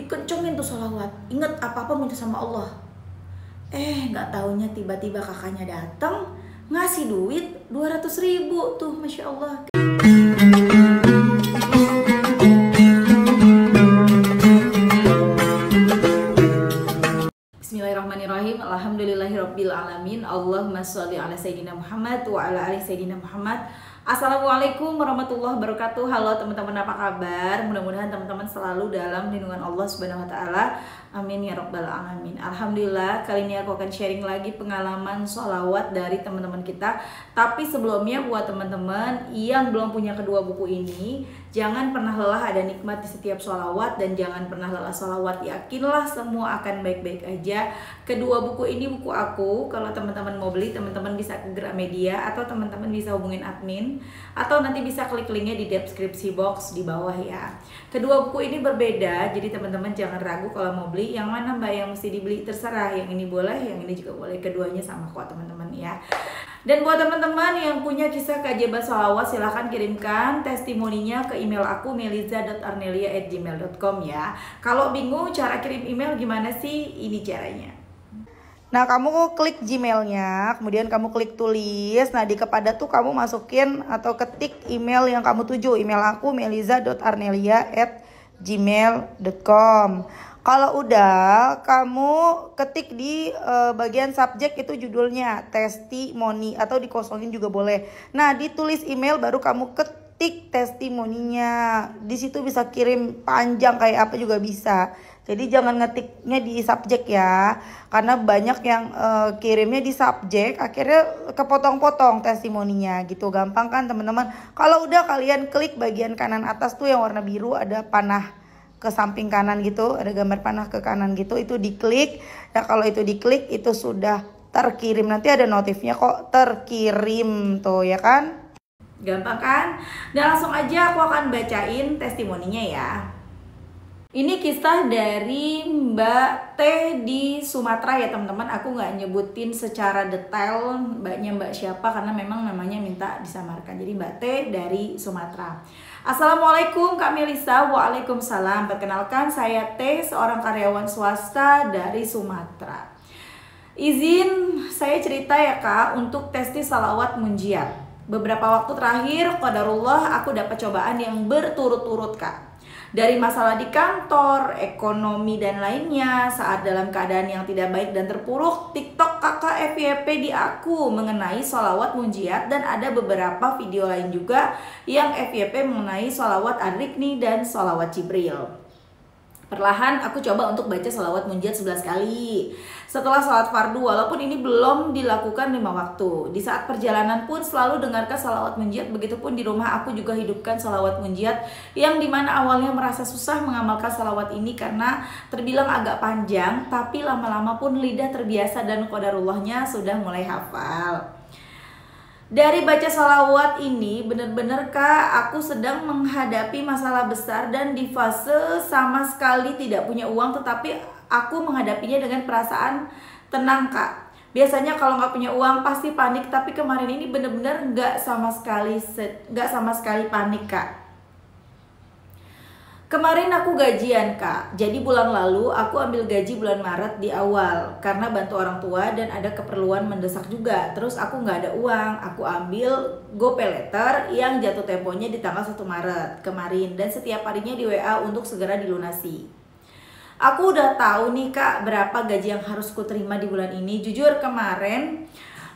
dikencengin tuh sholawat. Ingat apa-apa minta sama Allah. Nggak taunya tiba-tiba kakaknya datang ngasih duit 200.000 tuh, Masya Allah. Bismillahirrahmanirrahim. Alhamdulillahirabbil alamin. Allahumma sholli ala sayyidina Muhammad wa ala ali sayyidina Muhammad. Assalamualaikum warahmatullahi wabarakatuh. Halo teman-teman, apa kabar? Mudah-mudahan teman-teman selalu dalam lindungan Allah Subhanahu wa taala. Amin ya rabbal alamin. Alhamdulillah, kali ini aku akan sharing lagi pengalaman sholawat dari teman-teman kita. Tapi sebelumnya buat teman-teman yang belum punya kedua buku ini, jangan pernah lelah ada nikmat di setiap sholawat, dan jangan pernah lelah sholawat. Yakinlah semua akan baik-baik aja. Kedua buku ini buku aku. Kalau teman-teman mau beli, teman-teman bisa ke Gramedia atau teman-teman bisa hubungin admin, atau nanti bisa klik linknya di deskripsi box di bawah ya. Kedua buku ini berbeda, jadi teman-teman jangan ragu kalau mau beli. Yang mana mbak yang mesti dibeli, terserah. Yang ini boleh, yang ini juga boleh. Keduanya sama kok teman-teman ya. Dan buat teman-teman yang punya kisah keajaiban sholawat, silahkan kirimkan testimoninya ke email aku meliza.arnelia@gmail.com ya. Kalau bingung cara kirim email gimana sih? Ini caranya. Nah, kamu klik Gmailnya, kemudian kamu klik tulis. Nah, di kepada tuh kamu masukin atau ketik email yang kamu tuju. Email aku meliza.arnelia@gmail.com. Kalau udah, kamu ketik di bagian subjek itu judulnya testimoni, atau dikosongin juga boleh. Nah, ditulis email baru kamu ketik testimoninya. Di situ bisa kirim panjang kayak apa juga bisa. Jadi jangan ngetiknya di subjek ya, karena banyak yang kirimnya di subjek, akhirnya kepotong-potong testimoninya gitu. Gampang kan teman-teman? Kalau udah, kalian klik bagian kanan atas tuh yang warna biru, ada panah ke samping kanan gitu, ada gambar panah ke kanan gitu, itu diklik. Nah, kalau itu diklik itu sudah terkirim, nanti ada notifnya kok terkirim tuh ya kan. Gampang kan? Dan langsung aja aku akan bacain testimoninya ya. Ini kisah dari Mbak T di Sumatera ya teman-teman. Aku nggak nyebutin secara detail mbaknya mbak siapa, karena memang namanya minta disamarkan. Jadi Mbak T dari Sumatera. Assalamualaikum Kak Melisa. Waalaikumsalam. Perkenalkan, saya T, seorang karyawan swasta dari Sumatera. Izin saya cerita ya Kak, untuk testi salawat munjiat. Beberapa waktu terakhir, qadarullah, aku dapat cobaan yang berturut-turut Kak. Dari masalah di kantor, ekonomi dan lainnya. Saat dalam keadaan yang tidak baik dan terpuruk, TikTok kakak FYP di aku mengenai sholawat munjiat, dan ada beberapa video lain juga yang FYP mengenai sholawat Ar-Rikni dan sholawat Jibril. Perlahan aku coba untuk baca sholawat munjiat 11 kali setelah sholat fardu, walaupun ini belum dilakukan 5 waktu. Di saat perjalanan pun selalu dengarkan sholawat munjiat. Begitupun di rumah aku juga hidupkan sholawat munjiat, yang dimana awalnya merasa susah mengamalkan sholawat ini karena terbilang agak panjang, tapi lama-lama pun lidah terbiasa dan qadarullahnya sudah mulai hafal. Dari baca sholawat ini benar-benar Kak, aku sedang menghadapi masalah besar dan di fase sama sekali tidak punya uang, tetapi aku menghadapinya dengan perasaan tenang Kak. Biasanya kalau nggak punya uang pasti panik, tapi kemarin ini benar-benar nggak sama sekali panik Kak. Kemarin aku gajian Kak, jadi bulan lalu aku ambil gaji bulan Maret di awal karena bantu orang tua dan ada keperluan mendesak juga. Terus aku nggak ada uang, aku ambil GoPayLater yang jatuh temponya di tanggal 1 Maret kemarin, dan setiap harinya di WA untuk segera dilunasi. Aku udah tahu nih Kak berapa gaji yang harus ku terima di bulan ini. Jujur kemarin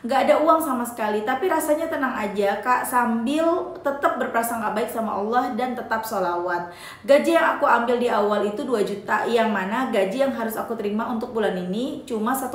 gak ada uang sama sekali, tapi rasanya tenang aja Kak, sambil tetap berprasangka baik sama Allah dan tetap sholawat. Gaji yang aku ambil di awal itu 2 juta, yang mana gaji yang harus aku terima untuk bulan ini cuma 1,4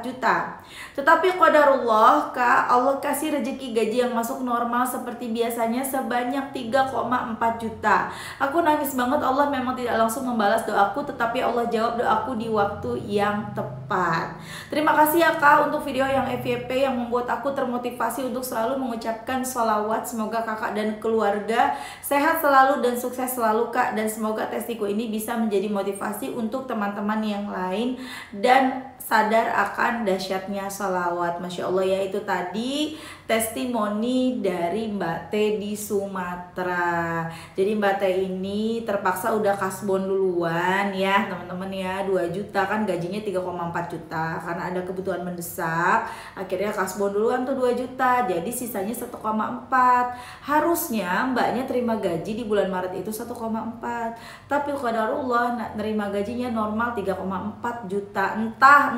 juta. Tetapi qadarullah Kak, Allah kasih rezeki gaji yang masuk normal seperti biasanya sebanyak 3,4 juta. Aku nangis banget, Allah memang tidak langsung membalas doaku, tetapi Allah jawab doaku di waktu yang tepat. Terima kasih ya Kak untuk video yang FYP yang membuat aku termotivasi untuk selalu mengucapkan sholawat. Semoga kakak dan keluarga sehat selalu dan sukses selalu kak. Dan semoga testiku ini bisa menjadi motivasi untuk teman-teman yang lain dan sadar akan dahsyatnya sholawat. Masya Allah ya, itu tadi testimoni dari Mbak T di Sumatera. Jadi Mbak T ini terpaksa udah kasbon duluan ya teman-teman ya, 2 juta kan gajinya 3,4 juta. Karena ada kebutuhan mendesak, akhirnya kasbon duluan tuh 2 juta, jadi sisanya 1,4. Harusnya mbaknya terima gaji di bulan Maret itu 1,4, tapi qadarullah nerima gajinya normal 3,4 juta.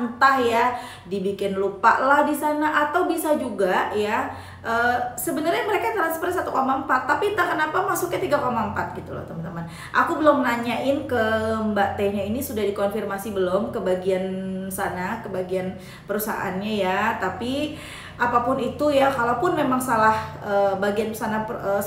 Entah ya dibikin lupa lah di sana, atau bisa juga ya sebenarnya mereka transfer 1,4 tapi entah kenapa masuknya 3,4 gitu loh teman-teman. Aku belum nanyain ke Mbak T-nya ini sudah dikonfirmasi belum ke bagian sana, ke bagian perusahaannya ya. Tapi apapun itu ya, kalaupun memang salah bagian sana,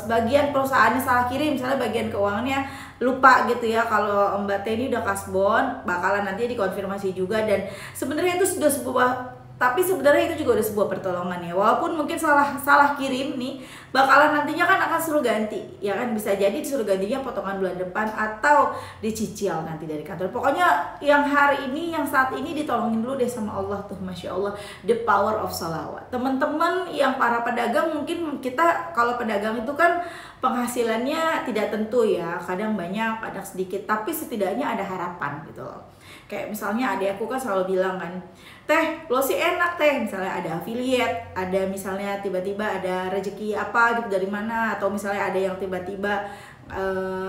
bagian perusahaannya salah kirim, misalnya bagian keuangannya lupa gitu ya, kalau Mbak T ini udah kasbon, bakalan nanti dikonfirmasi juga. Dan sebenarnya itu sudah sebuah, tapi sebenarnya itu juga udah sebuah pertolongan ya, walaupun mungkin salah kirim nih, bakalan nantinya kan akan suruh ganti ya kan, bisa jadi disuruh gantinya potongan bulan depan atau dicicil nanti dari kantor. Pokoknya yang hari ini, yang saat ini ditolongin dulu deh sama Allah tuh. Masya Allah, the power of salawat. Teman-teman yang para pedagang, mungkin kita kalau pedagang itu kan penghasilannya tidak tentu ya, kadang banyak kadang sedikit, tapi setidaknya ada harapan gitu loh. Kayak misalnya adik aku kan selalu bilang kan, teh lo sih enak teh, misalnya ada affiliate, ada misalnya tiba-tiba ada rezeki apa gitu dari mana, atau misalnya ada yang tiba-tiba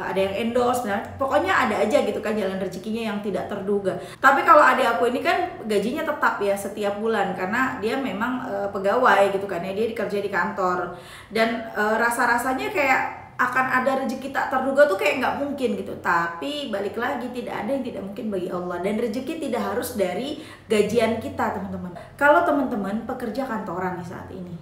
ada yang endorse, nah pokoknya ada aja gitu kan jalan rezekinya yang tidak terduga. Tapi kalau adik aku ini kan gajinya tetap ya setiap bulan, karena dia memang pegawai gitu kan ya, dia kerja di kantor, dan rasa-rasanya kayak akan ada rezeki tak terduga tuh kayak nggak mungkin gitu. Tapi balik lagi, tidak ada yang tidak mungkin bagi Allah, dan rezeki tidak harus dari gajian kita teman-teman. Kalau teman-teman pekerja kantoran nih saat ini,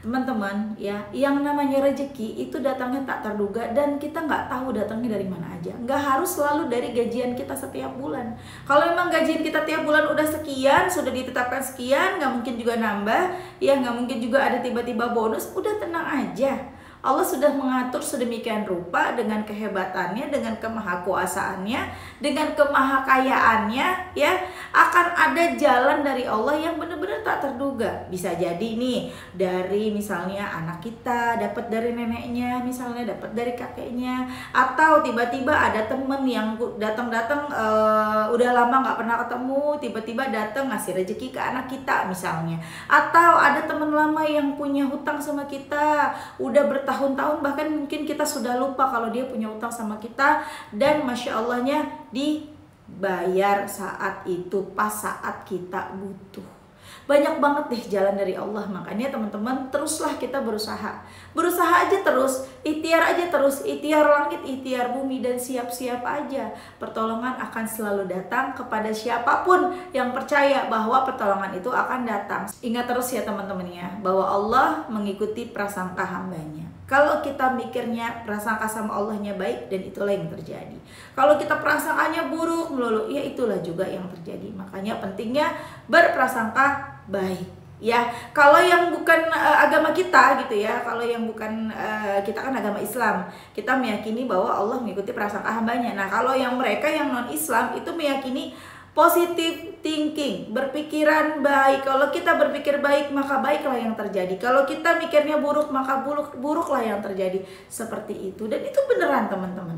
teman-teman ya, yang namanya rezeki itu datangnya tak terduga, dan kita nggak tahu datangnya dari mana aja. Nggak harus selalu dari gajian kita setiap bulan. Kalau memang gajian kita tiap bulan udah sekian, sudah ditetapkan sekian, nggak mungkin juga nambah ya, nggak mungkin juga ada tiba-tiba bonus. Udah tenang aja, Allah sudah mengatur sedemikian rupa dengan kehebatannya, dengan kemahakuasaannya, dengan kemahakayaannya ya, akan ada jalan dari Allah yang benar-benar tak terduga. Bisa jadi nih dari misalnya anak kita dapat dari neneknya, misalnya dapat dari kakeknya, atau tiba-tiba ada temen yang datang-datang udah lama nggak pernah ketemu, tiba-tiba datang ngasih rezeki ke anak kita misalnya, atau ada teman lama yang punya hutang sama kita udah tahun-tahun, bahkan mungkin kita sudah lupa kalau dia punya utang sama kita, dan Masya Allahnya dibayar saat itu, pas saat kita butuh. Banyak banget deh jalan dari Allah. Makanya teman-teman, teruslah kita berusaha aja terus, ikhtiar aja terus, ikhtiar langit, ikhtiar bumi, dan siap-siap aja pertolongan akan selalu datang kepada siapapun yang percaya bahwa pertolongan itu akan datang. Ingat terus ya teman-teman ya, bahwa Allah mengikuti prasangka hambanya. Kalau kita mikirnya prasangka sama Allahnya baik, dan itulah yang terjadi. Kalau kita prasangkanya buruk melulu, ya itulah juga yang terjadi. Makanya pentingnya berprasangka baik ya. Kalau yang bukan agama kita gitu ya, kalau yang bukan kita kan agama Islam, kita meyakini bahwa Allah mengikuti prasangka hambanya. Nah kalau yang mereka yang non Islam itu meyakini positive thinking, berpikiran baik. Kalau kita berpikir baik, maka baiklah yang terjadi. Kalau kita mikirnya buruk, maka buruklah yang terjadi. Seperti itu, dan itu beneran teman-teman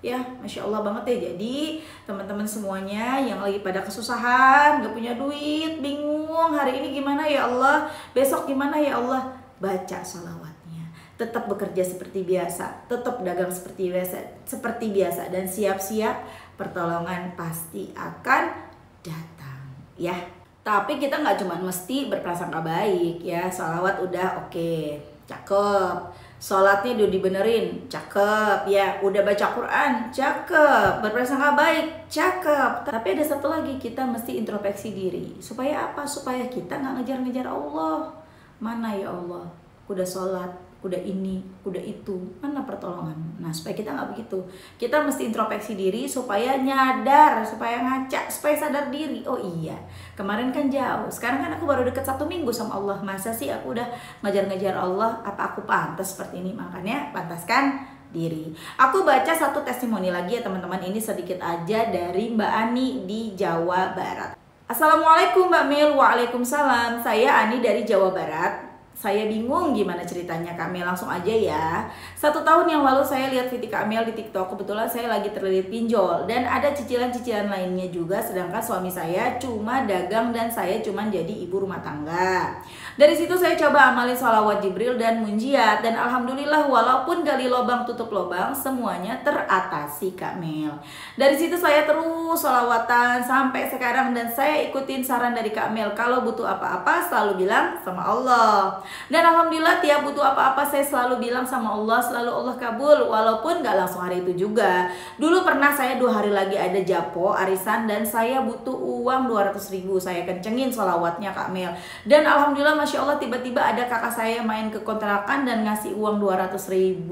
ya. Masya Allah banget ya. Jadi teman-teman semuanya yang lagi pada kesusahan, gak punya duit, bingung hari ini gimana ya Allah, besok gimana ya Allah, baca sholawatnya, tetap bekerja seperti biasa, tetap dagang seperti biasa, dan siap-siap pertolongan pasti akan datang ya. Tapi kita nggak cuma mesti berprasangka baik ya. Sholawat udah oke, cakep. Sholatnya udah dibenerin, cakep ya. Udah baca Quran, cakep. Berprasangka baik, cakep. Tapi ada satu lagi, kita mesti introspeksi diri. Supaya apa? Supaya kita nggak ngejar-ngejar Allah. Mana ya Allah, udah sholat, kuda ini, kuda itu, mana pertolongan. Nah supaya kita nggak begitu, kita mesti introspeksi diri supaya nyadar, supaya ngaca, supaya sadar diri. Oh iya, kemarin kan jauh, sekarang kan aku baru deket 1 minggu sama Allah. Masa sih aku udah ngejar-ngejar Allah? Apa aku pantas seperti ini? Makanya pantaskan diri. Aku baca satu testimoni lagi ya teman-teman, ini sedikit aja dari Mbak Ani di Jawa Barat. Assalamualaikum Mbak Mil. Waalaikumsalam. Saya Ani dari Jawa Barat. Saya bingung gimana ceritanya Kak Mel, langsung aja ya. 1 tahun yang lalu saya lihat video Kak Mel di TikTok. Kebetulan saya lagi terlilit pinjol dan ada cicilan-cicilan lainnya juga. Sedangkan suami saya cuma dagang dan saya cuma jadi ibu rumah tangga. Dari situ saya coba amalin sholawat Jibril dan munjiat. Dan alhamdulillah walaupun gali lubang tutup lubang, semuanya teratasi Kak Mel. Dari situ saya terus sholawatan sampai sekarang. Dan saya ikutin saran dari Kak Mel, kalau butuh apa-apa selalu bilang sama Allah. Dan alhamdulillah tiap butuh apa-apa saya selalu bilang sama Allah, selalu Allah kabul. Walaupun gak langsung hari itu juga. Dulu pernah saya 2 hari lagi ada japo arisan dan saya butuh uang 200.000. Saya kencengin sholawatnya Kak Mel. Dan alhamdulillah Masya Allah tiba-tiba ada kakak saya main ke kontrakan dan ngasih uang 200.000.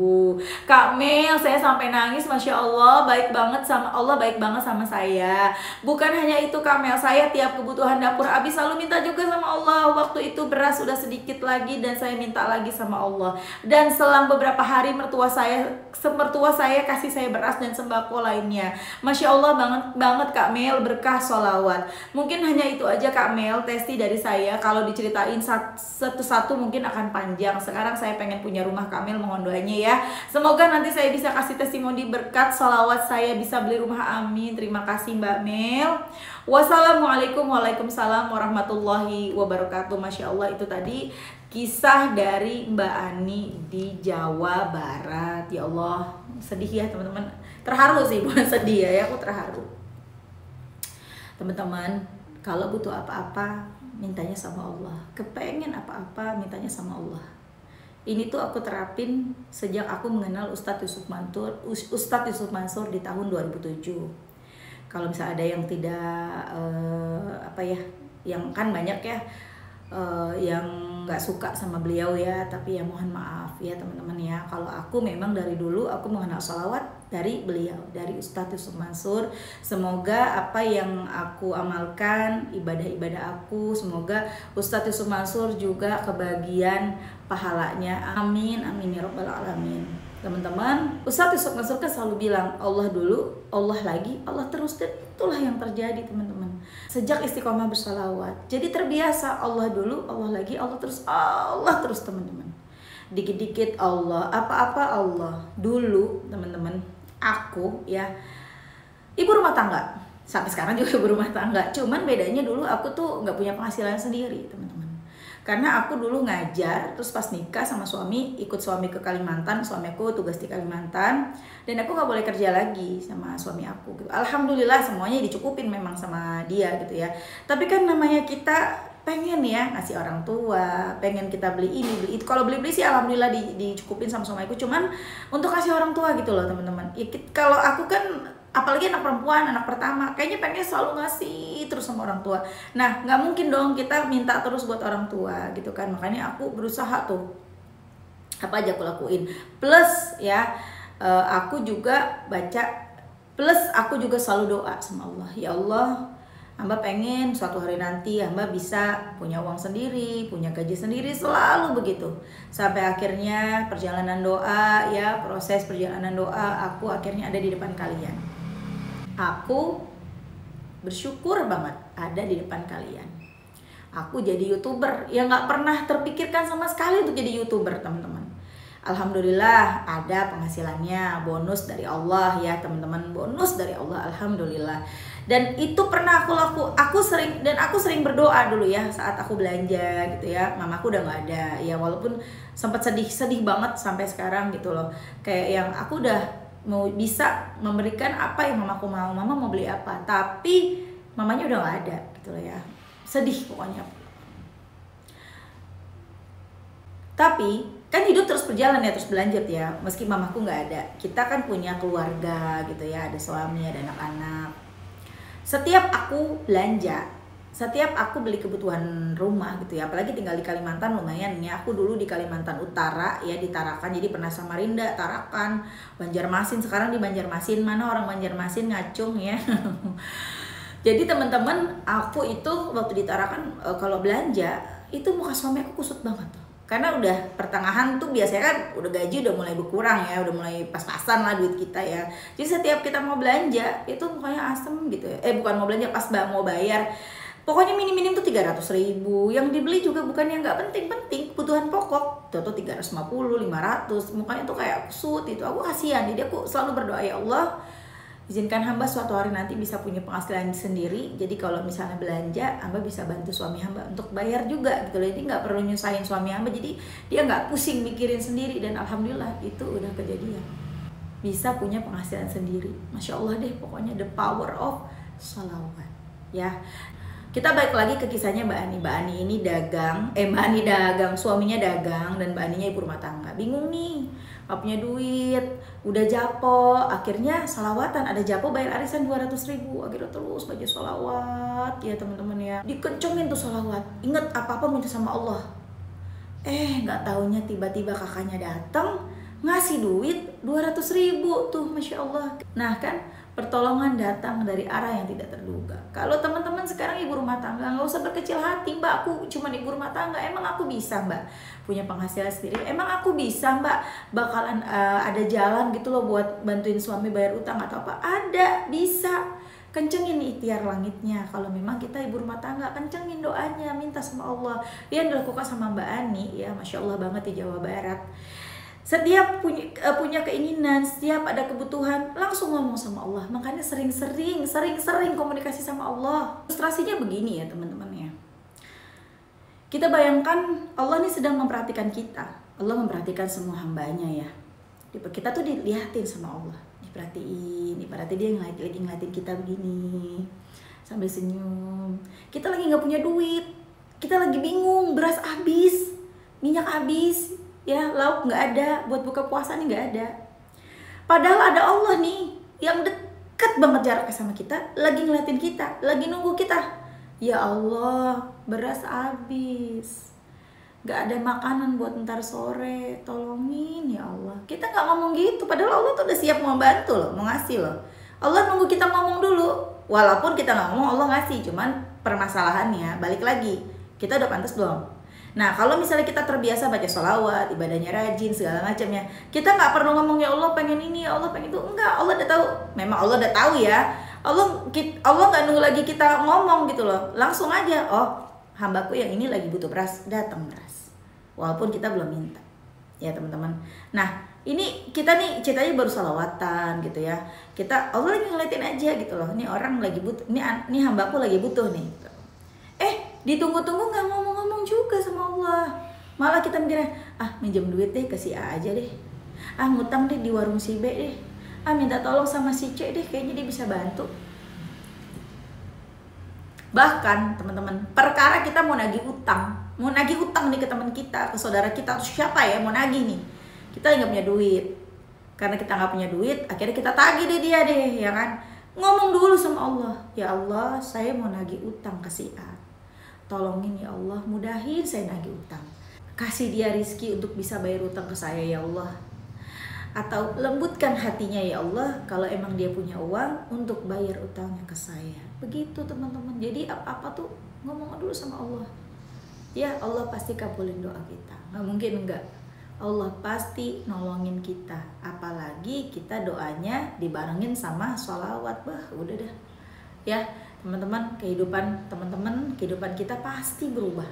Kak Mel, saya sampai nangis. Masya Allah baik banget sama Allah, baik banget sama saya. Bukan hanya itu Kak Mel, saya tiap kebutuhan dapur habis selalu minta juga sama Allah. Waktu itu beras sudah sedikit lagi dan saya minta lagi sama Allah. Dan selang beberapa hari mertua saya kasih saya beras dan sembako lainnya. Masya Allah banget Kak Mel, berkah sholawat. Mungkin hanya itu aja Kak Mel, testi dari saya. Kalau diceritain satu-satu mungkin akan panjang. Sekarang saya pengen punya rumah Kak Mel, mohon doanya ya. Semoga nanti saya bisa kasih testimoni berkat sholawat saya bisa beli rumah, amin. Terima kasih Mbak Mel. Wassalamualaikum. Waalaikumsalam warahmatullahi wabarakatuh. Masya Allah, itu tadi kisah dari Mbak Ani di Jawa Barat. Ya Allah, sedih ya teman-teman. Terharu sih, bukan sedih ya, aku terharu. Teman-teman, kalau butuh apa-apa mintanya sama Allah. Kepengen apa-apa mintanya sama Allah. Ini tuh aku terapin sejak aku mengenal Ustadz Yusuf Mansur di tahun 2007. Kalau misalnya ada yang tidak yang kan banyak ya yang nggak suka sama beliau ya, tapi ya mohon maaf ya teman-teman ya. Kalau aku memang dari dulu aku mengenal sholawat dari beliau, dari Ustadz Yusuf Mansur. Semoga apa yang aku amalkan, ibadah-ibadah aku, semoga Ustadz Yusuf Mansur juga kebagian pahalanya, amin amin ya rabbal alamin. Teman-teman, Ustadz Yusuf Mansur kan selalu bilang Allah dulu, Allah lagi, Allah terus. Dan itulah yang terjadi teman-teman sejak istiqomah bersalawat. Jadi terbiasa Allah dulu, Allah lagi, Allah terus teman-teman. Dikit-dikit Allah, apa-apa Allah. Dulu teman-teman, aku ya ibu rumah tangga, sampai sekarang juga ibu rumah tangga. Cuman bedanya dulu aku tuh nggak punya penghasilan sendiri teman-teman. Karena aku dulu ngajar, terus pas nikah sama suami, ikut suami ke Kalimantan, suami aku tugas di Kalimantan, dan aku nggak boleh kerja lagi sama suami aku gitu. Alhamdulillah semuanya dicukupin memang sama dia gitu ya. Tapi kan namanya kita pengen ya ngasih orang tua, pengen kita beli ini, beli itu. Kalau beli-beli sih alhamdulillah dicukupin sama suami aku, cuman untuk kasih orang tua gitu loh teman-teman. Ya, kalau aku kan apalagi anak perempuan, anak pertama, kayaknya pengen selalu ngasih terus sama orang tua. Nah nggak mungkin dong kita minta terus buat orang tua gitu kan. Makanya aku berusaha tuh apa aja aku lakuin. Plus ya aku juga baca, plus aku juga selalu doa sama Allah. Ya Allah, hamba pengen suatu hari nanti hamba bisa punya uang sendiri, punya gaji sendiri, selalu begitu. Sampai akhirnya perjalanan doa ya, proses perjalanan doa aku akhirnya ada di depan kalian. Aku bersyukur banget ada di depan kalian. Aku jadi YouTuber yang gak pernah terpikirkan sama sekali untuk jadi YouTuber teman-teman. Alhamdulillah ada penghasilannya, bonus dari Allah ya teman-teman, bonus dari Allah, alhamdulillah. Dan itu pernah aku sering berdoa dulu ya saat aku belanja gitu ya. Mamaku udah nggak ada ya, walaupun sempat sedih banget sampai sekarang gitu loh. Kayak yang aku udah mau bisa memberikan apa yang mamaku mau, mama mau beli apa, tapi mamanya udah nggak ada gitu loh ya. Sedih pokoknya. Tapi kan hidup terus berjalan ya, terus berlanjut ya. Meski mamaku nggak ada, kita kan punya keluarga gitu ya, ada suami, ada anak-anak. Setiap aku belanja, setiap aku beli kebutuhan rumah gitu ya, apalagi tinggal di Kalimantan lumayan ya. Aku dulu di Kalimantan Utara ya, di Tarakan, jadi pernah Samarinda, Tarakan, Banjarmasin. Sekarang di Banjarmasin, mana orang Banjarmasin ngacung ya. Jadi teman-teman, aku itu waktu di Tarakan kalau belanja itu muka suami aku kusut banget tuh. Karena udah pertengahan tuh biasanya kan udah gaji udah mulai berkurang ya, udah mulai pas-pasan lah duit kita ya. Jadi setiap kita mau belanja itu mukanya asem gitu ya. Bukan mau belanja, pas mau bayar, pokoknya minim-minim tuh 300.000. Yang dibeli juga bukan yang nggak penting-penting, kebutuhan pokok. Tuh 350, 500, mukanya tuh kayak kusut itu. Aku kasihan, jadi aku selalu berdoa, ya Allah, izinkan hamba suatu hari nanti bisa punya penghasilan sendiri. Jadi kalau misalnya belanja, hamba bisa bantu suami hamba untuk bayar juga gitu loh. Jadi nggak perlu nyusahin suami hamba, jadi dia nggak pusing mikirin sendiri. Dan alhamdulillah itu udah kejadian, bisa punya penghasilan sendiri. Masya Allah deh, pokoknya the power of sholawat ya. Kita balik lagi ke kisahnya Mbak Ani. Mbak Ani ini dagang, Mbak Ani dagang, suaminya dagang, dan Mbak Aninya ibu rumah tangga. Bingung nih, gak punya duit, udah japo, akhirnya salawatan. Ada japo bayar arisan 200.000, akhirnya terus baca salawat ya teman-teman ya. Dikencengin tuh salawat, inget apa-apa minta sama Allah. Gak taunya tiba-tiba kakaknya datang ngasih duit 200.000 tuh, Masya Allah. Nah kan, pertolongan datang dari arah yang tidak terduga. Kalau teman-teman sekarang ibu rumah tangga, nggak usah berkecil hati, Mbak, aku cuma ibu rumah tangga, emang aku bisa Mbak punya penghasilan sendiri, emang aku bisa Mbak bakalan ada jalan gitu loh buat bantuin suami bayar utang atau apa, ada, bisa. Kencengin ikhtiar langitnya. Kalau memang kita ibu rumah tangga, kencengin doanya, minta sama Allah. Yang dilakukan sama Mbak Ani ya, Masya Allah banget di Jawa Barat. Setiap punya keinginan, setiap ada kebutuhan, langsung ngomong sama Allah. Makanya sering-sering komunikasi sama Allah. Ilustrasinya begini ya teman-teman ya. Kita bayangkan Allah ini sedang memperhatikan kita. Allah memperhatikan semua hambanya ya. Kita tuh dilihatin sama Allah, diperhatiin. Ibaratnya dia lagi ngeliatin kita begini, sambil senyum. Kita lagi nggak punya duit, kita lagi bingung, beras habis, minyak habis, ya lauk nggak ada, buat buka puasa nih nggak ada. Padahal ada Allah nih yang deket banget jaraknya sama kita, lagi ngeliatin kita, lagi nunggu kita. Ya Allah, beras habis, nggak ada makanan buat ntar sore, tolongin ya Allah. Kita nggak ngomong gitu, padahal Allah tuh udah siap mau bantu loh, mau ngasih loh. Allah nunggu kita ngomong dulu, walaupun kita nggak ngomong Allah ngasih. Cuman permasalahannya balik lagi, kita udah pantas belum? Nah kalau misalnya kita terbiasa baca sholawat, ibadahnya rajin, segala macamnya, kita nggak perlu ngomong ya Allah pengen ini, ya Allah pengen itu, enggak. Allah udah tahu, memang Allah udah tahu ya. Allah nggak nunggu lagi kita ngomong gitu loh, langsung aja, oh hambaku yang ini lagi butuh beras, datang beras, walaupun kita belum minta ya teman-teman. Nah ini kita nih ceritanya baru salawatan gitu ya, kita Allah lagi ngeliatin aja gitu loh, ini orang lagi butuh, ini hambaku lagi butuh nih gitu. Ditunggu-tunggu nggak ngomong-ngomong juga sama Allah, malah kita mikirnya minjem duit deh ke si A aja deh, ngutang deh di warung si B deh, minta tolong sama si C deh, kayaknya dia bisa bantu. Bahkan teman-teman, perkara kita mau nagih utang nih ke teman kita, ke saudara kita, atau siapa ya mau nagih nih, kita nggak punya duit. Karena kita nggak punya duit, akhirnya kita tagih deh dia deh, ya kan? Ngomong dulu sama Allah, ya Allah saya mau nagih utang ke si A, tolongin ya Allah, mudahin saya nagih utang, kasih dia rizki untuk bisa bayar utang ke saya ya Allah. Atau lembutkan hatinya ya Allah kalau emang dia punya uang untuk bayar utangnya ke saya. Begitu teman-teman. Jadi apa-apa tuh ngomong dulu sama Allah. Ya Allah pasti kabulin doa kita, nggak mungkin enggak. Allah pasti nolongin kita. Apalagi kita doanya dibarengin sama sholawat, udah dah. Ya teman-teman, kehidupan kita pasti berubah.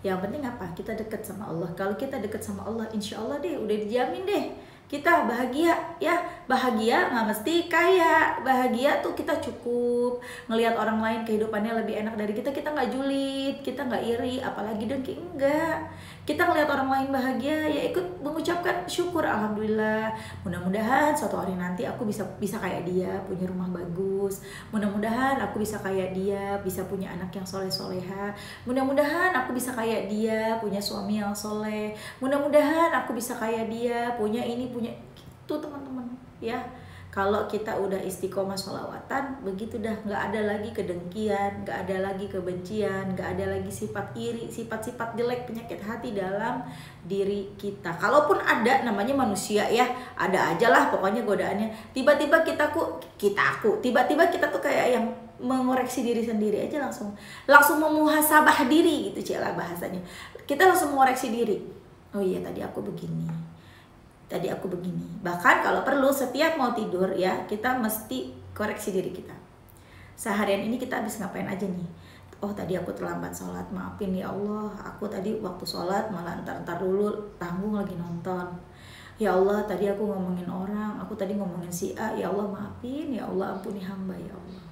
Yang penting apa? Kita deket sama Allah. Kalau kita deket sama Allah, insya Allah deh udah dijamin deh kita bahagia ya. Bahagia nggak mesti kaya, bahagia tuh kita cukup ngelihat orang lain kehidupannya lebih enak dari kita nggak julid, kita nggak iri, apalagi dengki, enggak. Kita ngelihat orang lain bahagia ya ikut mengucapkan syukur, alhamdulillah. Mudah-mudahan suatu hari nanti aku bisa kayak dia, punya rumah bagus. Mudah-mudahan aku bisa kayak dia, bisa punya anak yang soleh-soleha. Mudah-mudahan aku bisa kayak dia, punya suami yang soleh. Mudah-mudahan aku bisa kayak dia, punya ini, punya itu teman-teman ya. Kalau kita udah istiqomah sholawatan, begitu dah, nggak ada lagi kedengkian, nggak ada lagi kebencian, nggak ada lagi sifat iri, sifat-sifat jelek, penyakit hati dalam diri kita. Kalaupun ada, namanya manusia ya, ada aja lah pokoknya godaannya. Tiba-tiba tiba-tiba kita tuh kayak yang mengoreksi diri sendiri aja, langsung memuhasabah diri gitu cila bahasanya. Kita langsung mengoreksi diri. Oh iya, tadi aku begini. Bahkan kalau perlu setiap mau tidur ya, kita mesti koreksi diri kita. Seharian ini kita habis ngapain aja nih? Oh, tadi aku terlambat sholat, maafin ya Allah. Aku tadi waktu sholat malah entar dulu, tanggung lagi nonton. Ya Allah, tadi aku ngomongin orang, aku tadi ngomongin si A. Ya Allah, maafin, ya Allah, ampuni hamba ya Allah.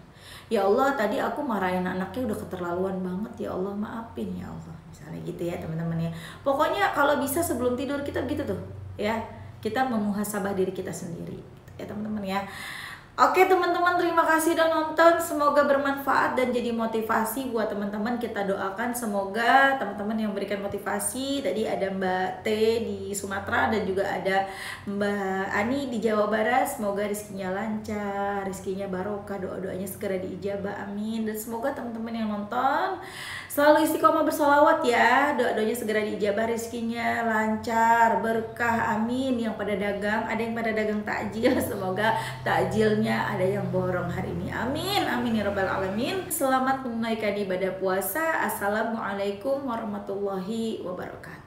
Ya Allah, tadi aku marahin anaknya udah keterlaluan banget, ya Allah, maafin ya Allah. Misalnya gitu ya teman-teman ya. Pokoknya kalau bisa sebelum tidur kita begitu tuh ya. Kita memuhasabah diri kita sendiri ya teman-teman ya. Oke teman-teman, terima kasih udah nonton. Semoga bermanfaat dan jadi motivasi buat teman-teman. Kita doakan semoga teman-teman yang memberikan motivasi. Tadi ada Mbak T di Sumatera dan juga ada Mbak Ani di Jawa Barat. Semoga rezekinya lancar, rezekinya barokah, doa-doanya segera diijabah, amin. Dan semoga teman-teman yang nonton selalu istiqomah bersolawat ya, doa-doanya segera diijabah, rezekinya lancar, berkah, amin. Yang pada dagang, ada yang pada dagang takjil, semoga takjilnya ada yang borong hari ini, amin, amin ya rabbal alamin. Selamat menunaikan ibadah puasa. Assalamualaikum warahmatullahi wabarakatuh.